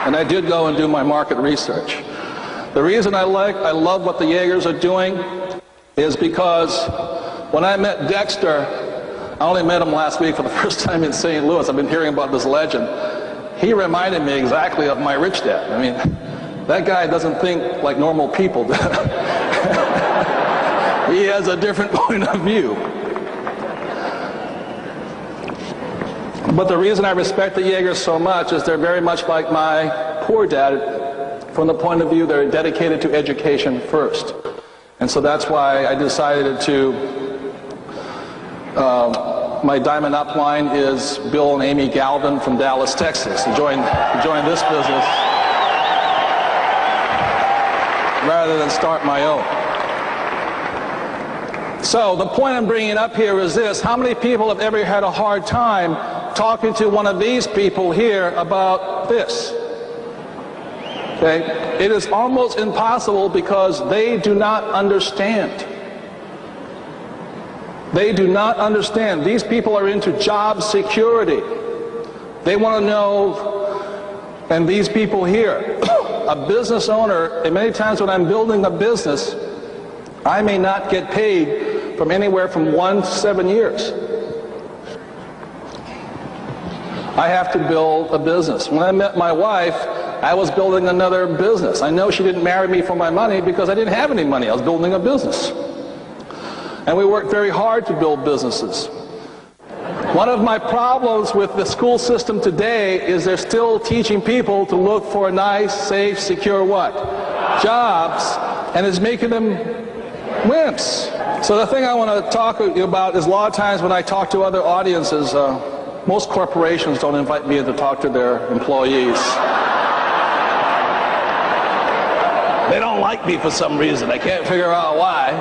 and I did go and do my market research. The reason I love what the Yagers are doing is because when I met Dexter, I only met him last week for the first time in St. Louis. I've been hearing about this legend. He reminded me exactly of my rich dad. I mean, that guy doesn't think like normal people do. He has a different point of view. But the reason I respect the Yagers so much is they're very much like my poor dad from the point of view they're dedicated to education first. And so that's why I decided to, my diamond upline is Bill and Amy Galvin from Dallas, Texas, to join this business rather than start my own. So the point I'm bringing up here is this: how many people have ever had a hard time talking to one of these people here about this? Okay? It is almost impossible because they do not understand. They do not understand. These people are into job security. They want to know, and these people here, a business owner, and many times when I'm building a business, I may not get paid from anywhere from 1 to 7 years. I have to build a business. When I met my wife, I was building another business. I know she didn't marry me for my money because I didn't have any money. I was building a business. And we worked very hard to build businesses. One of my problems with the school system today is they're still teaching people to look for nice, safe, secure what? Jobs, and it's making them wimps. So the thing I want to talk to you about is a lot of times when I talk to other audiences, most corporations don't invite me to talk to their employees. They don't like me for some reason. I can't figure out why.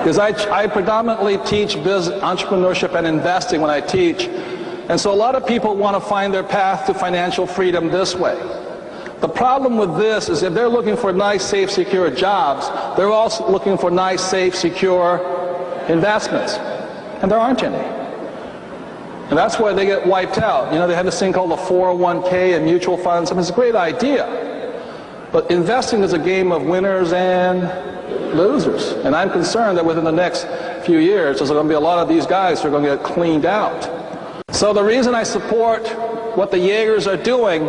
Because I predominantly teach business, entrepreneurship and investing when I teach. And so a lot of people want to find their path to financial freedom this way. The problem with this is if they're looking for nice, safe, secure jobs, they're also looking for nice, safe, secure investments. And there aren't any. And that's why they get wiped out. You know, they have this thing called the 401k and mutual funds. I mean, it's a great idea. But investing is a game of winners and losers. And I'm concerned that within the next few years, there's going to be a lot of these guys who are going to get cleaned out. So the reason I support what the Yagers are doing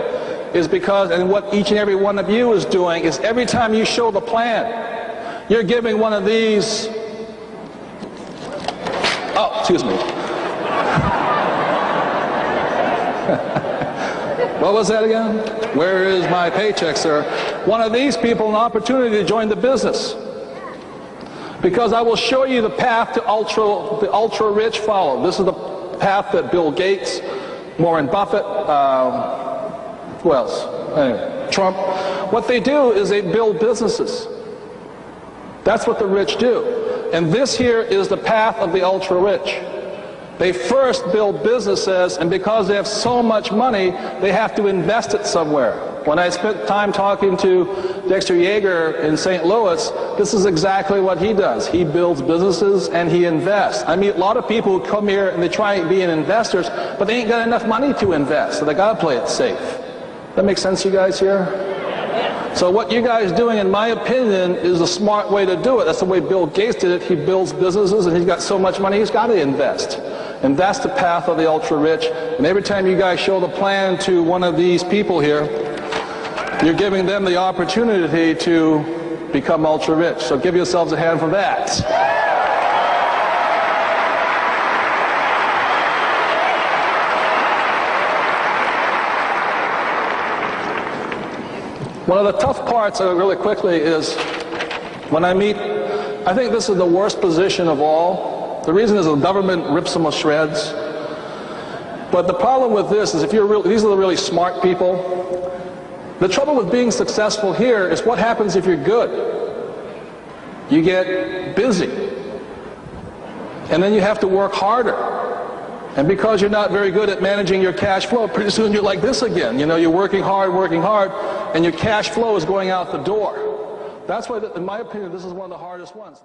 is because, and what each and every one of you is doing, is every time you show the plan, you're giving one of these, oh, excuse me. What was that again? Where is my paycheck, sir? One of these people an opportunity to join the business. Because I will show you the path to the ultra rich follow. This is the path that Bill Gates, Warren Buffett, who else? Anyway, Trump. What they do is they build businesses. That's what the rich do. And this here is the path of the ultra rich. They first build businesses, and because they have so much money, they have to invest it somewhere. When I spent time talking to Dexter Yager in St. Louis, this is exactly what he does. He builds businesses and he invests. I meet a lot of people who come here and they try and be investors, but they ain't got enough money to invest, so they gotta play it safe. That makes sense, you guys here? So what you guys are doing, in my opinion, is a smart way to do it. That's the way Bill Gates did it. He builds businesses and he's got so much money, he's got to invest. And that's the path of the ultra-rich. And every time you guys show the plan to one of these people here, you're giving them the opportunity to become ultra-rich. So give yourselves a hand for that. One of the tough parts, really quickly, is when I meet, I think this is the worst position of all. The reason is the government rips them to shreds. But the problem with this is if you're these are the really smart people. The trouble with being successful here is what happens if you're good. You get busy. And then you have to work harder. And because you're not very good at managing your cash flow, pretty soon you're like this again. You know, you're working hard, and your cash flow is going out the door. That's why, in my opinion, this is one of the hardest ones.